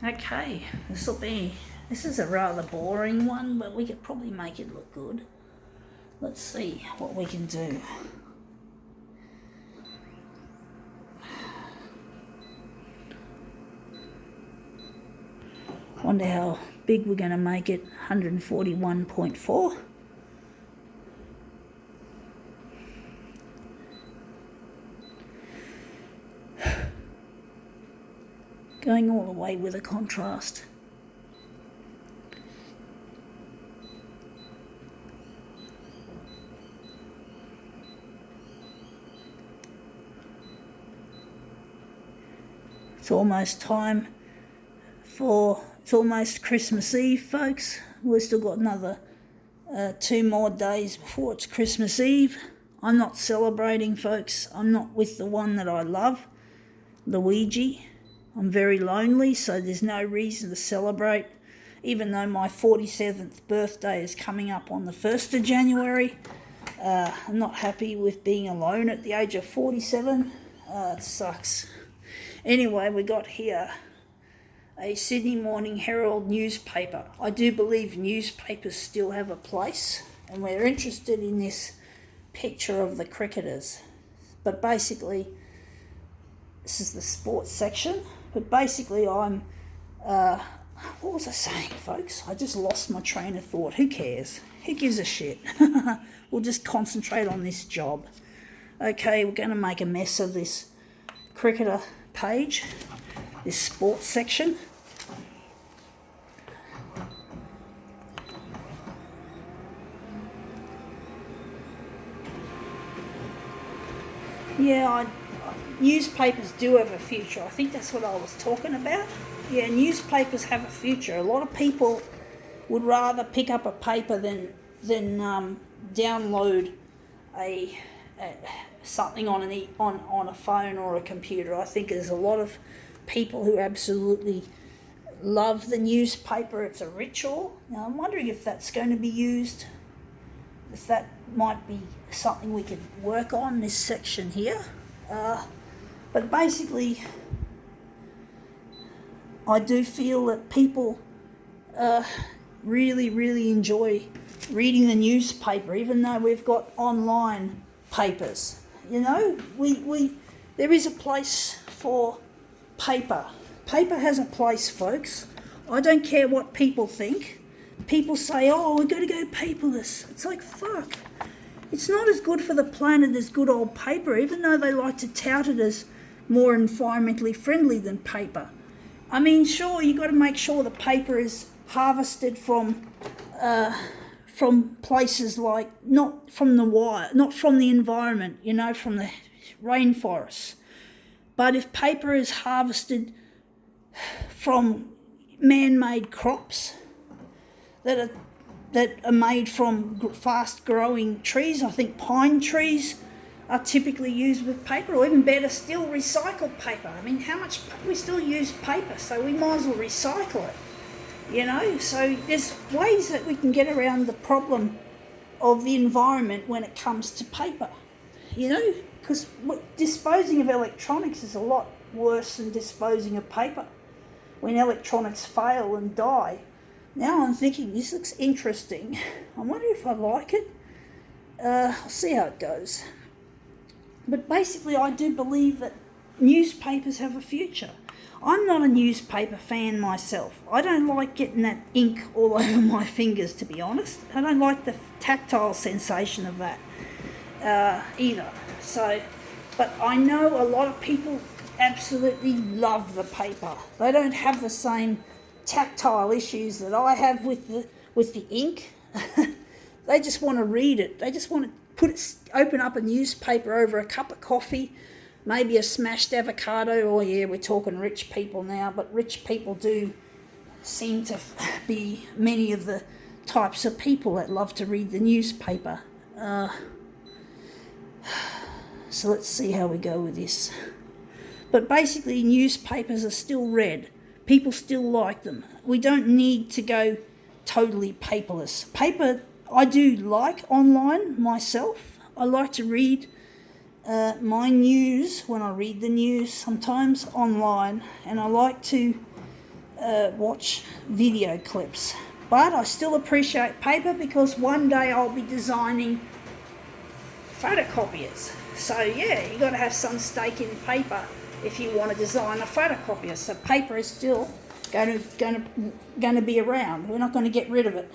Okay, this is a rather boring one, but we could probably make it look good. Let's see what we can do. Wonder how big we're going to make it. 141.4. Going all the way with a contrast. It's almost Christmas Eve, folks. We've still got another 2 more days before it's Christmas Eve. I'm not celebrating, folks. I'm not with the one that I love, Luigi. I'm very lonely, so there's no reason to celebrate. Even though my 47th birthday is coming up on the 1st of January, I'm not happy with being alone at the age of 47. It sucks. Anyway, we got here a Sydney Morning Herald newspaper. I do believe newspapers still have a place, and we're interested in this picture of the cricketers. But basically, this is the sports section. But basically, what was I saying, folks? I just lost my train of thought. Who cares? Who gives a shit? We'll just concentrate on this job. Okay, we're going to make a mess of this cricketer page, this sports section. Yeah, newspapers do have a future. I think that's what I was talking about. Yeah, newspapers have a future. A lot of people would rather pick up a paper than download something on a phone or a computer. I think there's a lot of people who absolutely love the newspaper. It's a ritual. Now I'm wondering if that's going to be used, if that might be something we could work on, this section here. But basically, I do feel that people really, really enjoy reading the newspaper, even though we've got online papers. You know, there is a place for paper. Paper has a place, folks. I don't care what people think. People say, oh, we're going to go paperless. It's like, fuck. It's not as good for the planet as good old paper, even though they like to tout it as more environmentally friendly than paper. I mean, sure, you've got to make sure the paper is harvested from places like, not from the environment, you know, from the rainforests. But if paper is harvested from man-made crops that are made from fast-growing trees, I think pine trees are typically used with paper, or even better still, recycled paper. I mean, how much we still use paper, so we might as well recycle it, you know? So there's ways that we can get around the problem of the environment when it comes to paper, you know? Because disposing of electronics is a lot worse than disposing of paper. When electronics fail and die, now I'm thinking, this looks interesting. I wonder if I like it. I'll see how it goes. But basically, I do believe that newspapers have a future. I'm not a newspaper fan myself. I don't like getting that ink all over my fingers, to be honest. I don't like the tactile sensation of that either. So, but I know a lot of people absolutely love the paper. They don't have the same tactile issues that I have with the ink. They just want to read it. They just want to open up a newspaper over a cup of coffee, maybe a smashed avocado. Oh yeah, we're talking rich people now, but rich people do seem to be many of the types of people that love to read the newspaper. So let's see how we go with this. But basically, newspapers are still read. People still like them. We don't need to go totally paperless. Paper, I do like online myself. I like to read my news when I read the news sometimes online, and I like to watch video clips. But I still appreciate paper because one day I'll be designing photocopiers. So yeah, you got to have some stake in paper if you want to design a photocopier. So paper is still going to be around. We're not going to get rid of it.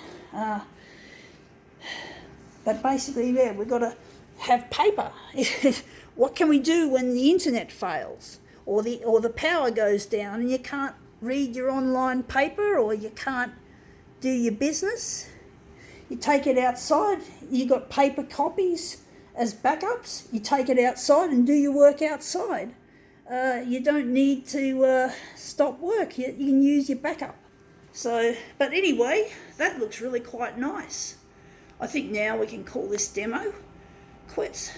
But basically, yeah, we've got to have paper. What can we do when the internet fails or the power goes down and you can't read your online paper or you can't do your business? You take it outside. You got paper copies as backups. You take it outside and do your work outside. You don't need to stop work. You can use your backup. So, but anyway, that looks really quite nice. I think now we can call this demo quits.